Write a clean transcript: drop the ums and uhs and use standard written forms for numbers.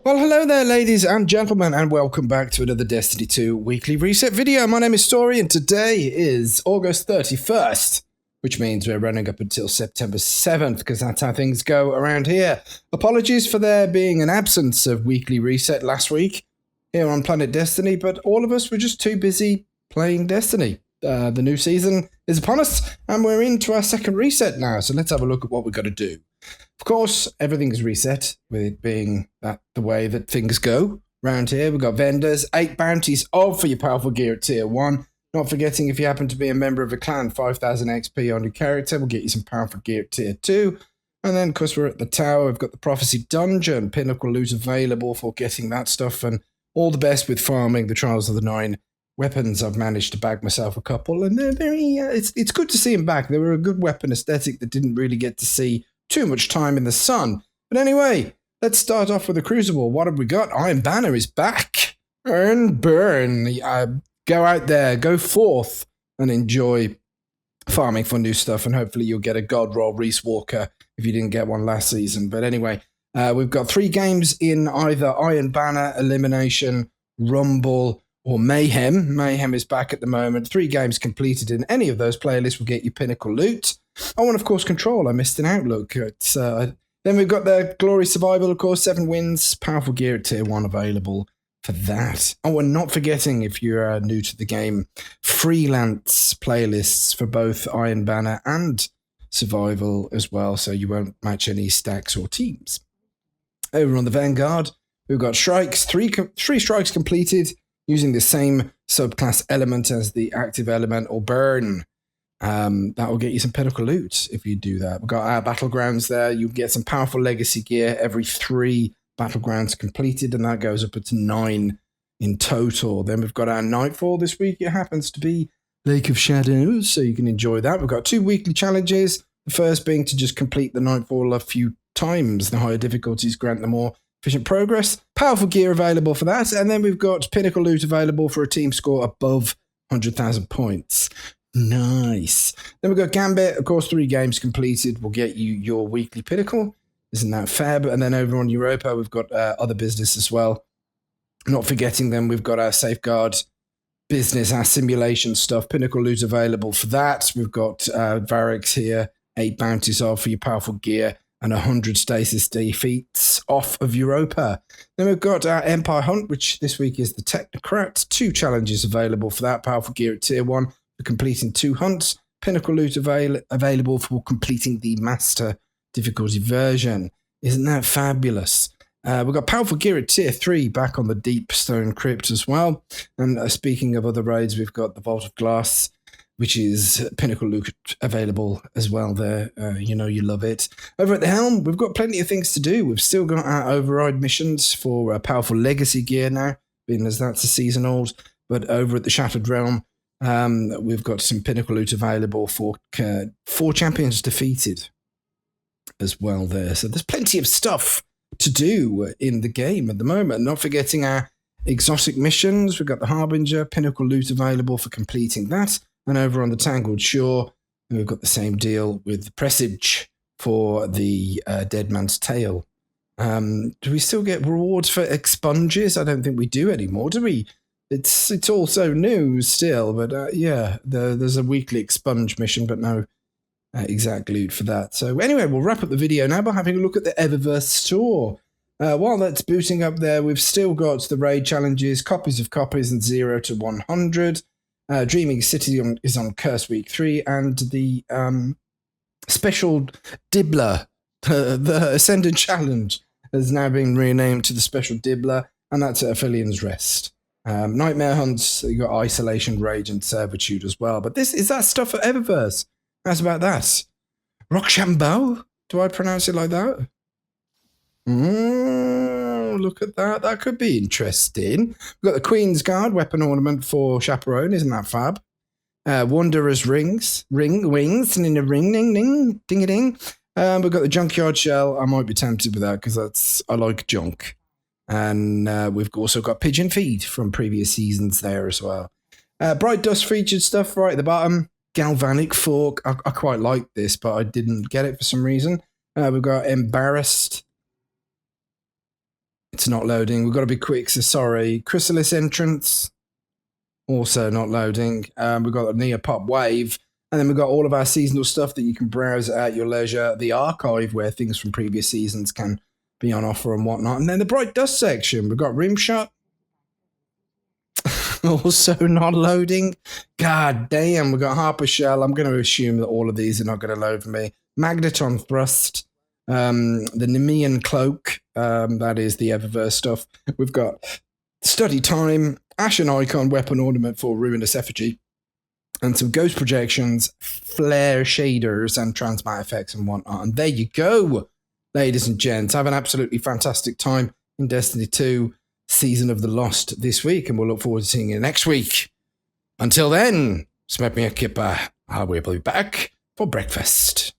Well, hello there, ladies and gentlemen, and welcome back to another Destiny 2 weekly reset video. My name is Story, and today is August 31st, which means we're running up until September 7th, because that's how things go around here. Apologies for there being an absence of weekly reset last week here on Planet Destiny, but all of us were just too busy playing Destiny. The new season is upon us, and we're into our second reset now, so let's have a look at what we've got to do. Of course, everything is reset, with it being the way that things go around here. We've got vendors, 8 bounties for your powerful gear at tier 1. Not forgetting, if you happen to be a member of a clan, 5,000 XP on your character will get you some powerful gear at tier 2. And then, because we're at the tower, we've got the Prophecy Dungeon, pinnacle loot available for getting that stuff, and all the best with farming the Trials of the Nine weapons. I've managed to bag myself a couple, and they're very. It's good to see them back. They were a good weapon aesthetic that didn't really get to see too much time in the sun. But anyway, let's start off with the Crucible. What have we got? Iron Banner is back. Earn, burn. Go out there, go forth, and enjoy farming for new stuff. And hopefully you'll get a God Roll Reese Walker if you didn't get one last season. But anyway, we've got 3 games in either Iron Banner, Elimination, Rumble, or Mayhem. Mayhem is back at the moment. 3 games completed in any of those playlists will get you pinnacle loot. Oh, and of course, Control. I missed an outlook. Then we've got the Glory Survival, of course, 7 wins, powerful gear at tier 1 available for that. Oh, and not forgetting, if you're new to the game, freelance playlists for both Iron Banner and Survival as well, so you won't match any stacks or teams. Over on the Vanguard, we've got strikes, 3 strikes completed using the same subclass element as the active element, or burn. That will get you some pinnacle loot if you do that. We've got our battlegrounds there. You get some powerful legacy gear every 3 battlegrounds completed, and that goes up to 9 in total. Then we've got our Nightfall this week. It happens to be Lake of Shadows, so you can enjoy that. We've got 2 weekly challenges. The first being to just complete the Nightfall a few times. The higher difficulties grant the more efficient progress. Powerful gear available for that. And then we've got pinnacle loot available for a team score above 100,000 points. Nice. Then we've got Gambit. Of course, 3 games completed will get you your weekly pinnacle. Isn't that fab? And then over on Europa, we've got other business as well. Not forgetting them, we've got our Safeguard business, our simulation stuff. Pinnacle loot available for that. We've got Varix here. 8 bounties off for your powerful gear and 100 stasis defeats off of Europa. Then we've got our Empire Hunt, which this week is the Technocrat. 2 challenges available for that. Powerful gear at tier 1. For completing 2 hunts, pinnacle loot available for completing the master difficulty version. Isn't that fabulous? We've got powerful gear at tier 3 back on the Deep Stone Crypt as well. And speaking of other raids, we've got the Vault of Glass, which is pinnacle loot available as well there. You know you love it. Over at the Helm, we've got plenty of things to do. We've still got our override missions for powerful legacy gear now, being as that's a season old. But over at the Shattered Realm, we've got some pinnacle loot available for 4 champions defeated as well there. So there's plenty of stuff to do in the game at the moment. Not forgetting our exotic missions. We've got the Harbinger, pinnacle loot available for completing that. And over on the Tangled Shore, we've got the same deal with the Presage for the Dead Man's Tale. Do we still get rewards for expunges? I don't think we do anymore, do we? It's all so new still, but yeah, there's a weekly expunge mission, but no exact loot for that. So anyway, we'll wrap up the video now by having a look at the Eververse store. While that's booting up there, we've still got the raid challenges, copies of copies, and 0 to 100. Dreaming City is on Curse Week 3, and the special Dibbler, the Ascendant Challenge, has now been renamed to the Special Dibbler, and that's at Aphelios Rest. Nightmare Hunts, you got Isolation, Rage, and Servitude as well. But this is that stuff for Eververse. How's about that? Rochambeau? Do I pronounce it like that? Look at that. That could be interesting. We've got the Queen's Guard weapon ornament for Chaperone. Isn't that fab? Wanderer's wings, and in a ring, ding, ding, ding. We've got the Junkyard Shell. I might be tempted with that because I like junk. And we've also got Pigeon Feed from previous seasons there as well. Bright Dust featured stuff right at the bottom. Galvanic Fork. I quite like this, but I didn't get it for some reason. We've got Embarrassed. It's not loading. We've got to be quick, so sorry. Chrysalis entrance, also not loading. We've got a Neopop wave. And then we've got all of our seasonal stuff that you can browse at your leisure. The archive, where things from previous seasons can be on offer and whatnot. And then the Bright Dust section. We've got Rimshot. Also not loading. God damn, we've got Harper Shell. I'm going to assume that all of these are not going to load for me. Magneton Thrust. The Nemean Cloak. That is the Eververse stuff. We've got Study Time. Ashen Icon Weapon Ornament for Ruinous Effigy. And some ghost projections, flare shaders, and transmat effects and whatnot. And there you go, ladies and gents. Have an absolutely fantastic time in Destiny 2 Season of the Lost this week, and we'll look forward to seeing you next week. Until then, smack me a kipper. I will be back for breakfast.